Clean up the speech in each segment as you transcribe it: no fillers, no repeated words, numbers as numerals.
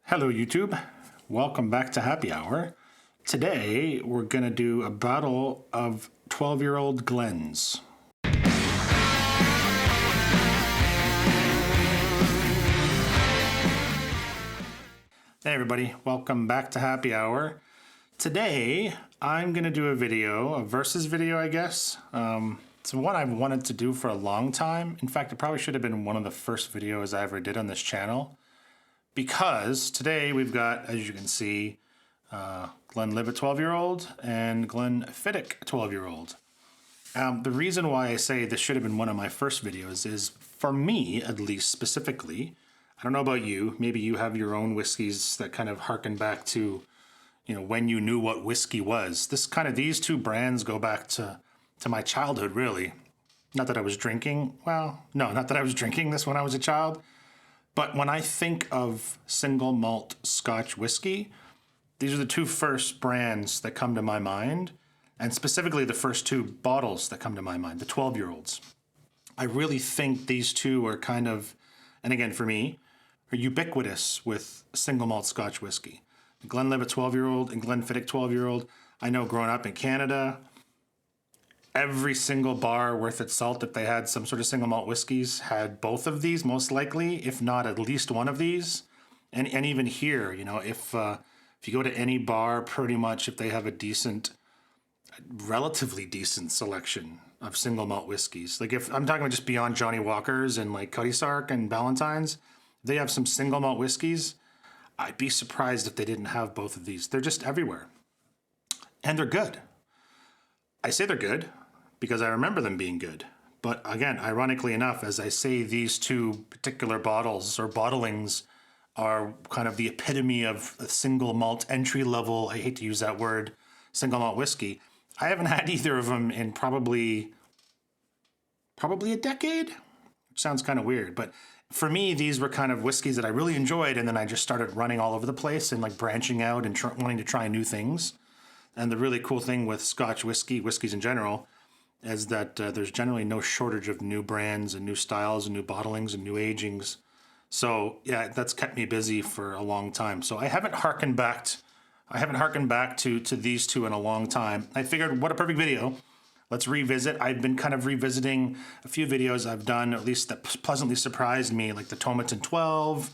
Hello YouTube, welcome back to Happy Hour. Today we're going to do a bottle of 12-year-old Glens. Hey everybody, welcome back to Happy Hour. Today I'm going to do a video, a versus video I guess. It's one I've wanted to do for a long time. In fact, it probably should have been one of the first videos I ever did on this channel. Because today we've got, as you can see, Glenlivet 12-year-old and Glenfiddich 12-year-old. The reason why I say this should have been one of my first videos is, for me at least specifically, I don't know about you, maybe you have your own whiskeys that kind of harken back to, you know, when you knew what whiskey was. These two brands go back to my childhood, really. Not that I was drinking, well, no, not that I was drinking this when I was a child. But when I think of single malt Scotch whiskey, these are the two first brands that come to my mind, and specifically the first two bottles that come to my mind, the 12-year-olds. I really think these two are kind of, and again for me, are ubiquitous with single malt Scotch whiskey. The Glenlivet 12-year-old and Glenfiddich 12-year-old, I know growing up in Canada, every single bar worth its salt, if they had some sort of single malt whiskeys, had both of these, most likely, if not at least one of these. And even here, you know, if you go to any bar, pretty much if they have a decent, relatively decent selection of single malt whiskeys. Like if I'm talking about just beyond Johnny Walker's and like Cuddy Sark and Ballantine's, they have some single malt whiskeys. I'd be surprised if they didn't have both of these. They're just everywhere. And they're good. I say they're good because I remember them being good. But again, ironically enough, as I say, these two particular bottles or bottlings are kind of the epitome of a single malt entry level, I hate to use that word, single malt whiskey. I haven't had either of them in probably a decade, which sounds kind of weird. But for me, these were kind of whiskeys that I really enjoyed, and then I just started running all over the place and like branching out and wanting to try new things. And the really cool thing with Scotch whiskeys in general, is that there's generally no shortage of new brands and new styles and new bottlings and new agings. So yeah, that's kept me busy for a long time. So I haven't harkened back to these two in a long time. I figured, what a perfect video. Let's revisit. I've been kind of revisiting a few videos I've done, at least that pleasantly surprised me, like the Tomatin 12.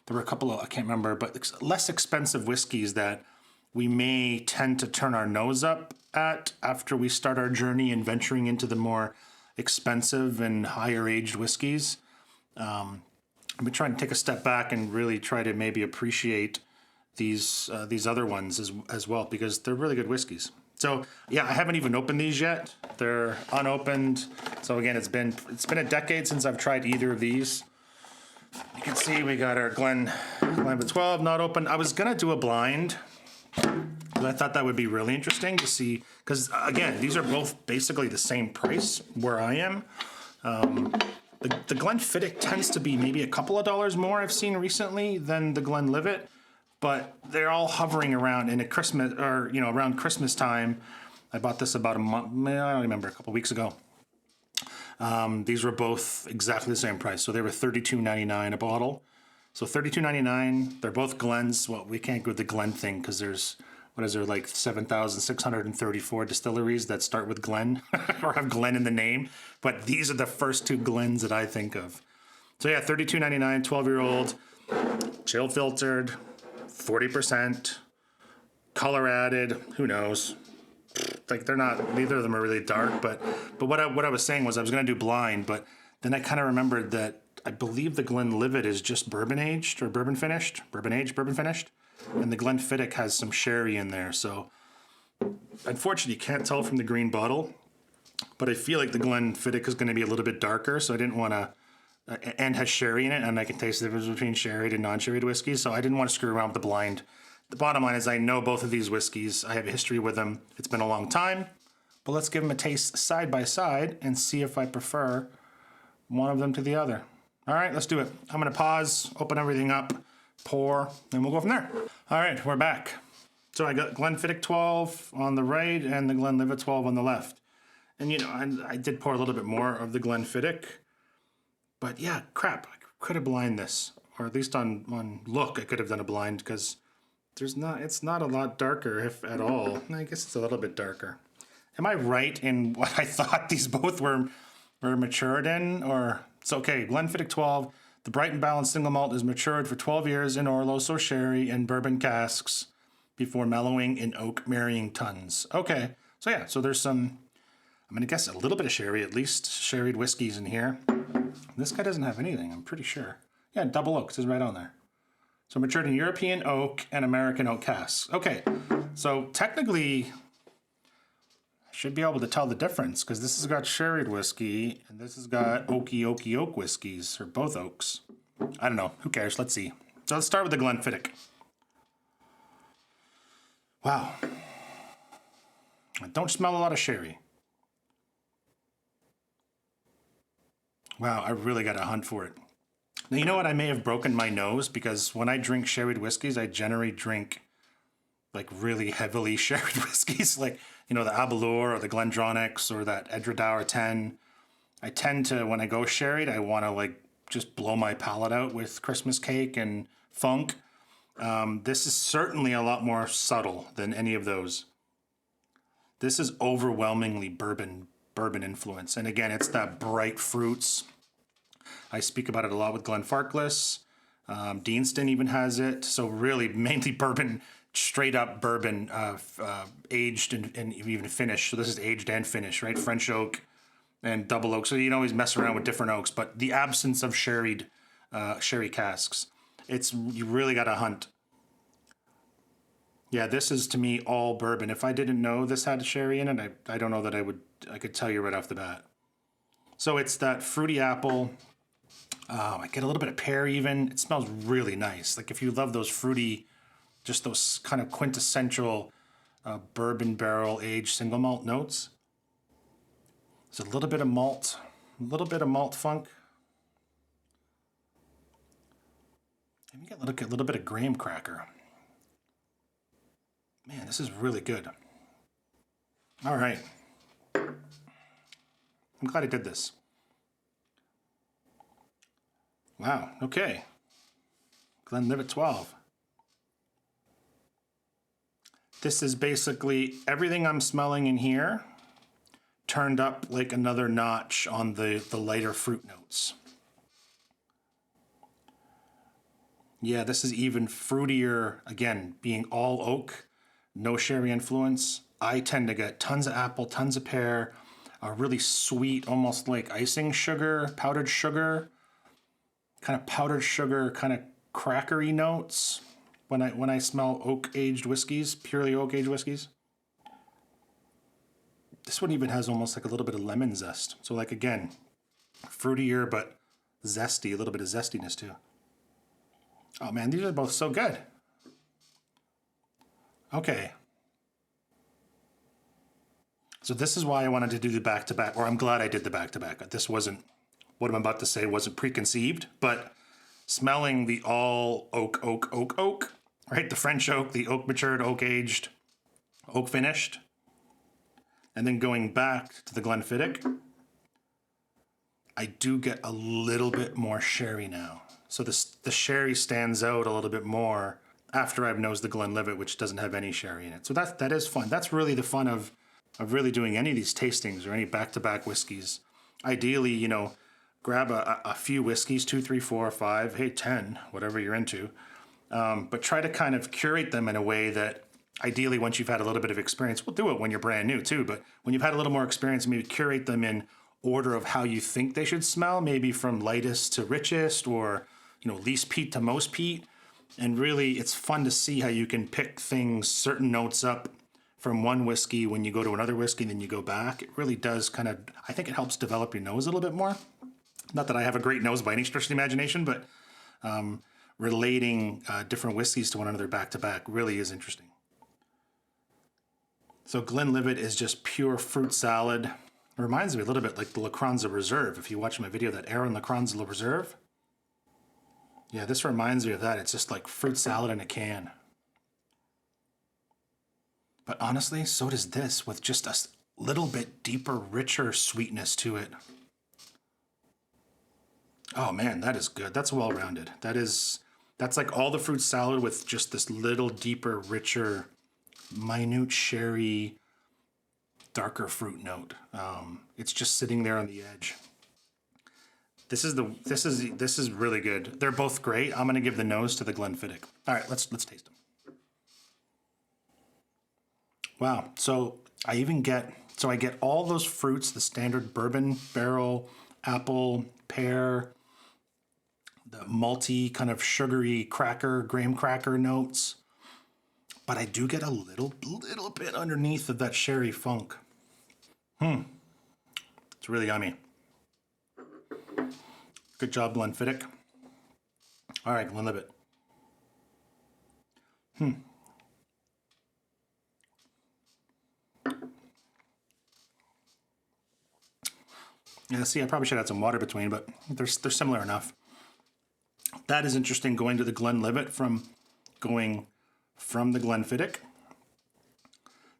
There were a couple of, I can't remember, but less expensive whiskeys that we may tend to turn our nose up at after we start our journey and venturing into the more expensive and higher aged whiskeys. I've been trying to take a step back and really try to maybe appreciate these other ones as well, because they're really good whiskeys. So yeah, I haven't even opened these yet. They're unopened. So again, it's been a decade since I've tried either of these. You can see we got our Glenlivet 12 not open. I was gonna do a blind. I thought that would be really interesting to see, because again, these are both basically the same price where I am. The Glenfiddich tends to be maybe a couple of dollars more I've seen recently than the Glenlivet, but they're all hovering around in Christmas, or you know, around Christmas time. I bought this about a month, I don't remember, a couple weeks ago. These were both exactly the same price, so they were $32.99 a bottle. So $32.99, they're both Glens. Well, we can't go with the Glen thing because there's, what is there, like 7,634 distilleries that start with Glen or have Glen in the name. But these are the first two Glens that I think of. So yeah, $32.99, 12-year-old, chill filtered, 40%, color added, who knows. Like they're not, neither of them are really dark, but what I was saying was I was gonna do blind, but then I kind of remembered that I believe the Glenlivet is just bourbon aged or bourbon finished, and the Glenfiddich has some sherry in there. So unfortunately, you can't tell from the green bottle, but I feel like the Glenfiddich is going to be a little bit darker. So I didn't want to, and has sherry in it, and I can taste the difference between sherried and non-sherried whiskeys. So I didn't want to screw around with the blind. The bottom line is I know both of these whiskeys. I have a history with them. It's been a long time, but let's give them a taste side by side and see if I prefer one of them to the other. All right, let's do it. I'm gonna pause, open everything up, pour, and we'll go from there. All right, we're back. So I got Glenfiddich 12 on the right and the Glenlivet 12 on the left. And you know, I did pour a little bit more of the Glenfiddich, but yeah, crap, I could have blind this. or at least on look, I could have done a blind because it's not a lot darker, if at all. I guess it's a little bit darker. Am I right in what I thought these both were matured in? Or it's okay. Glenfiddich 12, the bright and balanced single malt is matured for 12 years in Oloroso sherry and bourbon casks before mellowing in oak marrying tons. Okay, so yeah, so there's some, I'm gonna guess a little bit of sherry, at least sherried whiskeys in here. This guy doesn't have anything, I'm pretty sure. Yeah, double oak, it says right on there. So matured in European oak and American oak casks. Okay, so technically, I should be able to tell the difference because this has got sherried whiskey and this has got oaky oak whiskeys, or both oaks. I don't know, who cares, let's see. So let's start with the Glenfiddich. Wow. I don't smell a lot of sherry. Wow, I really got to hunt for it. Now, you know what? I may have broken my nose because when I drink sherried whiskeys, I generally drink like really heavily sherried whiskeys, like, you know, the Aberlour or the Glendronachs or that Edradour 10. I tend to, when I go sherried, I want to like just blow my palate out with Christmas cake and funk. This is certainly a lot more subtle than any of those. This is overwhelmingly bourbon influence. And again, it's that bright fruits. I speak about it a lot with Glenfarclas. Deanston even has it. So really mainly bourbon, straight up bourbon, aged and even finished. So this is aged and finished, right? French oak and double oak. So you can always mess around with different oaks, but the absence of sherry casks, you really got to hunt. Yeah, this is to me all bourbon. If I didn't know this had sherry in it, I don't know that I could tell you right off the bat. So it's that fruity apple. I get a little bit of pear even. It smells really nice. Like if you love those fruity, just those kind of quintessential bourbon barrel aged single malt notes. There's a little bit of malt funk. And you get a little bit of graham cracker. Man, this is really good. All right. I'm glad I did this. Wow, okay. Glenlivet 12. This is basically everything I'm smelling in here turned up like another notch on the lighter fruit notes. Yeah, this is even fruitier, again, being all oak, no sherry influence. I tend to get tons of apple, tons of pear, a really sweet, almost like icing sugar, powdered sugar, kind of crackery notes when I smell oak-aged whiskeys, purely oak-aged whiskeys. This one even has almost like a little bit of lemon zest. So like, again, fruitier but zesty, a little bit of zestiness too. Oh man, these are both so good. Okay. So this is why I wanted to do the back-to-back, or I'm glad I did the back-to-back. This wasn't, what I'm about to say wasn't preconceived, but smelling the all oak, right? The French oak, the oak matured, oak aged, oak finished. And then going back to the Glenfiddich, I do get a little bit more sherry now. So the sherry stands out a little bit more after I've nosed the Glenlivet, which doesn't have any sherry in it. So that is fun. That's really the fun of really doing any of these tastings or any back-to-back whiskeys. Ideally, you know, grab a few whiskeys, 2, 3, 4, 5, hey, 10, whatever you're into. But try to kind of curate them in a way that ideally, once you've had a little bit of experience, we'll do it when you're brand new too, but when you've had a little more experience, maybe curate them in order of how you think they should smell, maybe from lightest to richest, or, you know, least peat to most peat. And really, it's fun to see how you can pick things, certain notes up from one whiskey when you go to another whiskey, and then you go back. It really does kind of, I think it helps develop your nose a little bit more. Not that I have a great nose by any stretch of the imagination, but relating different whiskeys to one another back to back really is interesting. So Glenlivet is just pure fruit salad. It reminds me a little bit like the La Cranza Reserve. If you watch my video, that Aaron La Cranza Reserve. Yeah, this reminds me of that. It's just like fruit salad in a can. But honestly, so does this, with just a little bit deeper, richer sweetness to it. Oh man, that is good. That's well-rounded. That's like all the fruit salad with just this little deeper, richer, minute sherry, darker fruit note. It's just sitting there on the edge. This is really good. They're both great. I'm gonna give the nose to the Glenfiddich. All right, let's taste them. Wow. So I get all those fruits, the standard bourbon barrel, apple, pear, the malty kind of sugary cracker, graham cracker notes. But I do get a little bit underneath of that sherry funk. It's really yummy. Good job, Glenfiddich. All right, Glenlivet. Yeah, see, I probably should add some water between, but they're similar enough. That is interesting, going to the Glenlivet from the Glenfiddich.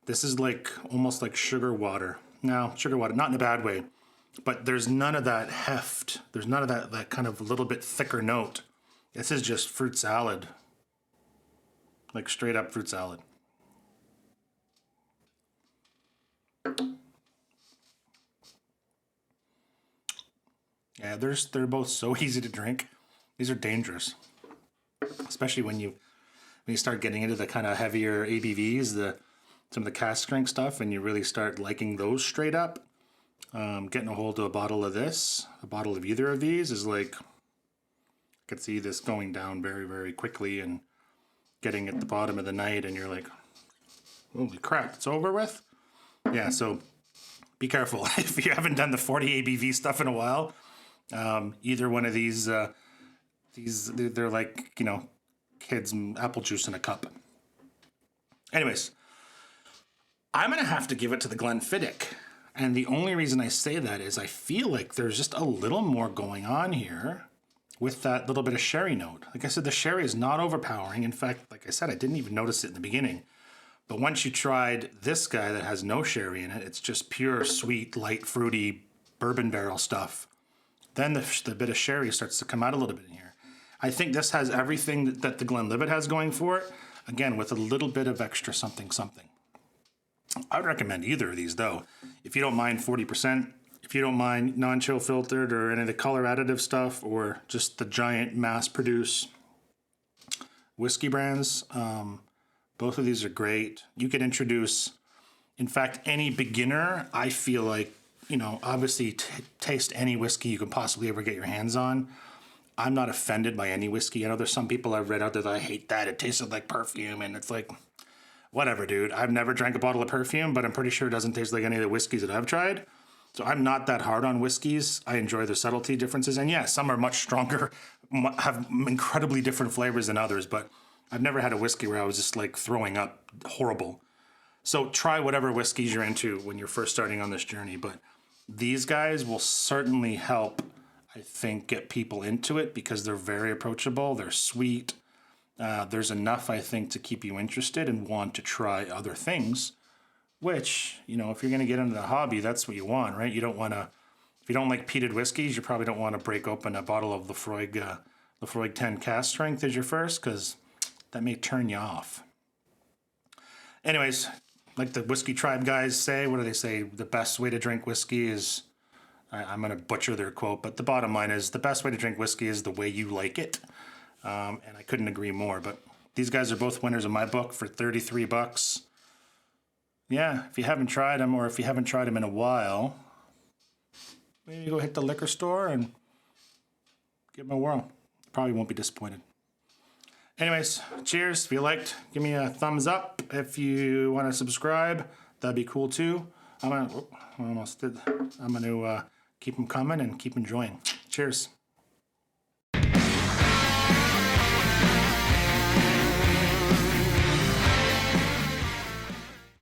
This is like almost like sugar water. No, sugar water, not in a bad way, but there's none of that heft. There's none of that kind of a little bit thicker note. This is just fruit salad, like straight up fruit salad. Yeah, they're both so easy to drink. These are dangerous, especially when you start getting into the kind of heavier ABVs, some of the cask strength stuff, and you really start liking those straight up. Getting a hold of a bottle of this, a bottle of either of these is like, I could see this going down very, very quickly and getting at the bottom of the night, and you're like, holy crap, it's over with? Yeah, so be careful. If you haven't done the 40 ABV stuff in a while, either one of these, they're like, kids' apple juice in a cup. Anyways, I'm going to have to give it to the Glenfiddich. And the only reason I say that is I feel like there's just a little more going on here with that little bit of sherry note. Like I said, the sherry is not overpowering. In fact, like I said, I didn't even notice it in the beginning. But once you tried this guy that has no sherry in it, it's just pure, sweet, light, fruity bourbon barrel stuff. Then the bit of sherry starts to come out a little bit in here. I think this has everything that the Glenlivet has going for it. Again, with a little bit of extra something. I would recommend either of these, though. If you don't mind 40%, if you don't mind non-chill filtered or any of the color additive stuff, or just the giant mass-produce whiskey brands, both of these are great. You could introduce, in fact, any beginner, I feel like, obviously taste any whiskey you can possibly ever get your hands on. I'm not offended by any whiskey. I know there's some people I've read out there that I hate that. It tasted like perfume, and it's like, whatever, dude. I've never drank a bottle of perfume, but I'm pretty sure it doesn't taste like any of the whiskeys that I've tried. So I'm not that hard on whiskeys. I enjoy the subtlety differences. And yeah, some are much stronger, have incredibly different flavors than others, but I've never had a whiskey where I was just like throwing up horrible. So try whatever whiskeys you're into when you're first starting on this journey. But these guys will certainly help, I think, get people into it because they're very approachable. They're sweet. There's enough, I think, to keep you interested and want to try other things, which, if you're going to get into the hobby, that's what you want, right? You don't want to, if you don't like peated whiskeys, you probably don't want to break open a bottle of Lefroy 10 cask strength as your first, because that may turn you off. Anyways, like the Whiskey Tribe guys say, what do they say? The best way to drink whiskey is, I'm going to butcher their quote, but the bottom line is the best way to drink whiskey is the way you like it. And I couldn't agree more, but these guys are both winners in my book for $33. Yeah, if you haven't tried them, or if you haven't tried them in a while, maybe go hit the liquor store and give them a whirl. You probably won't be disappointed. Anyways, cheers. If you liked, give me a thumbs up. If you want to subscribe, that'd be cool too. I'm gonna keep them coming and keep enjoying. Cheers.